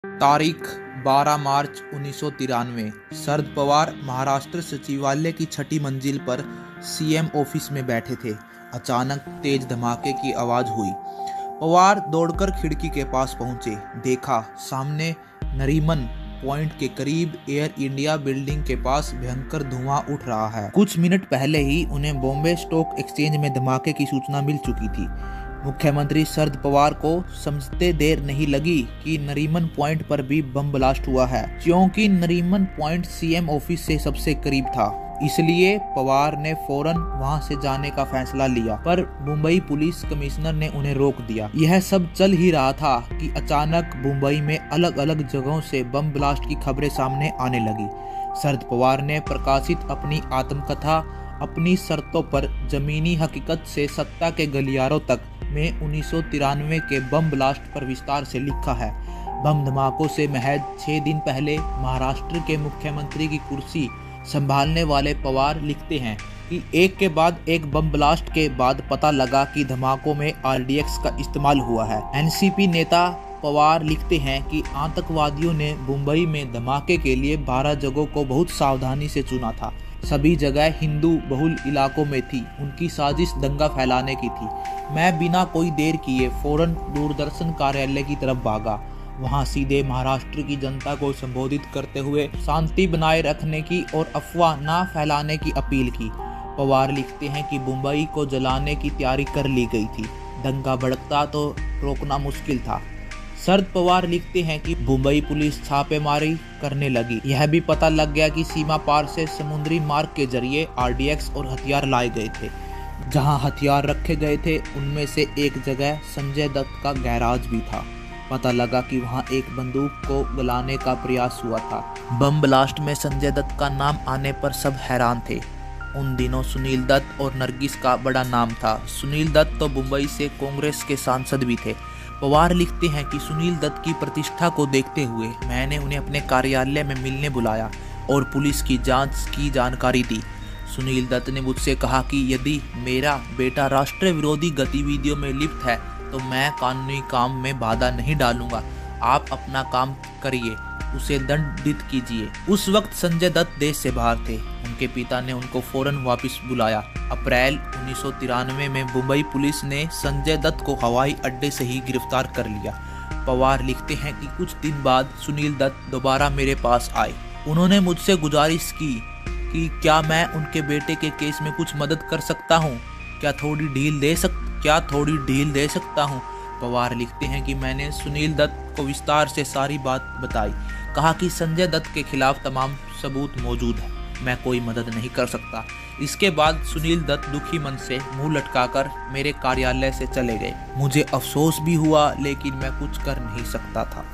तारीख 12 मार्च 1993। शरद पवार महाराष्ट्र सचिवालय की छठी मंजिल पर सीएम ऑफिस में बैठे थे। अचानक तेज धमाके की आवाज हुई। पवार दौड़कर खिड़की के पास पहुंचे। देखा, सामने नरीमन पॉइंट के करीब एयर इंडिया बिल्डिंग के पास भयंकर धुआं उठ रहा है। कुछ मिनट पहले ही उन्हें बॉम्बे स्टॉक एक्सचेंज में धमाके की सूचना मिल चुकी थी। मुख्यमंत्री शरद पवार को समझते देर नहीं लगी कि नरीमन पॉइंट पर भी बम ब्लास्ट हुआ है, क्योंकि नरीमन पॉइंट सीएम ऑफिस से सबसे करीब था। इसलिए पवार ने फौरन वहां से जाने का फैसला लिया, पर मुंबई पुलिस कमिश्नर ने उन्हें रोक दिया। यह सब चल ही रहा था कि अचानक मुंबई में अलग अलग जगहों से बम ब्लास्ट की खबरें सामने आने लगी। शरद पवार ने प्रकाशित अपनी आत्मकथा अपनी शर्तों पर जमीनी हकीकत से सत्ता के गलियारों तक में 1993 के बम ब्लास्ट पर विस्तार से लिखा है। बम धमाकों से महज 6 दिन पहले महाराष्ट्र के मुख्यमंत्री की कुर्सी संभालने वाले पवार लिखते हैं कि एक के बाद एक बम ब्लास्ट के बाद पता लगा कि धमाकों में आरडीएक्स का इस्तेमाल हुआ है। एनसीपी नेता पवार लिखते हैं कि आतंकवादियों ने मुंबई में धमाके के लिए 12 जगहों को बहुत सावधानी से चुना था। सभी जगह हिंदू बहुल इलाकों में थी। उनकी साजिश दंगा फैलाने की थी। मैं बिना कोई देर किए फौरन दूरदर्शन कार्यालय की तरफ भागा। वहां सीधे महाराष्ट्र की जनता को संबोधित करते हुए शांति बनाए रखने की और अफवाह न फैलाने की अपील की। पवार लिखते हैं कि मुंबई को जलाने की तैयारी कर ली गई थी। दंगा भड़कता तो रोकना मुश्किल था। शरद पवार लिखते हैं कि मुंबई पुलिस छापेमारी करने लगी। यह भी पता लग गया कि सीमा पार से समुद्री मार्ग के जरिए आरडीएक्स और हथियार लाए गए थे। जहां हथियार रखे गए थे उनमें से एक जगह संजय दत्त का गैराज भी था। पता लगा कि वहां एक बंदूक को गलाने का प्रयास हुआ था। बम ब्लास्ट में संजय दत्त का नाम आने पर सब हैरान थे। उन दिनों सुनील दत्त और नरगिस का बड़ा नाम था। सुनील दत्त तो मुंबई से कांग्रेस के सांसद भी थे। पवार लिखते हैं कि सुनील दत्त की प्रतिष्ठा को देखते हुए मैंने उन्हें अपने कार्यालय में मिलने बुलाया और पुलिस की जांच की जानकारी दी। सुनील दत्त ने मुझसे कहा कि यदि मेरा बेटा राष्ट्र विरोधी गतिविधियों में लिप्त है तो मैं कानूनी काम में बाधा नहीं डालूंगा। आप अपना काम करिए, उसे दंडित कीजिए। उस वक्त संजय दत्त देश से बाहर थे। उनके पिता ने उनको फौरन वापस बुलाया। अप्रैल 1993 में मुंबई पुलिस ने संजय दत्त को हवाई अड्डे से ही गिरफ्तार कर लिया। पवार लिखते हैं कि कुछ दिन बाद सुनील दत्त दोबारा मेरे पास आए। उन्होंने मुझसे गुजारिश की कि क्या मैं उनके बेटे के केस में कुछ मदद कर सकता हूँ, क्या थोड़ी ढील दे सकता हूँ। पवार लिखते हैं कि मैंने सुनील दत्त को विस्तार से सारी बात बताई। कहा कि संजय दत्त के खिलाफ तमाम सबूत मौजूद है, मैं कोई मदद नहीं कर सकता। इसके बाद सुनील दत्त दुखी मन से मुंह लटकाकर मेरे कार्यालय से चले गए। मुझे अफसोस भी हुआ, लेकिन मैं कुछ कर नहीं सकता था।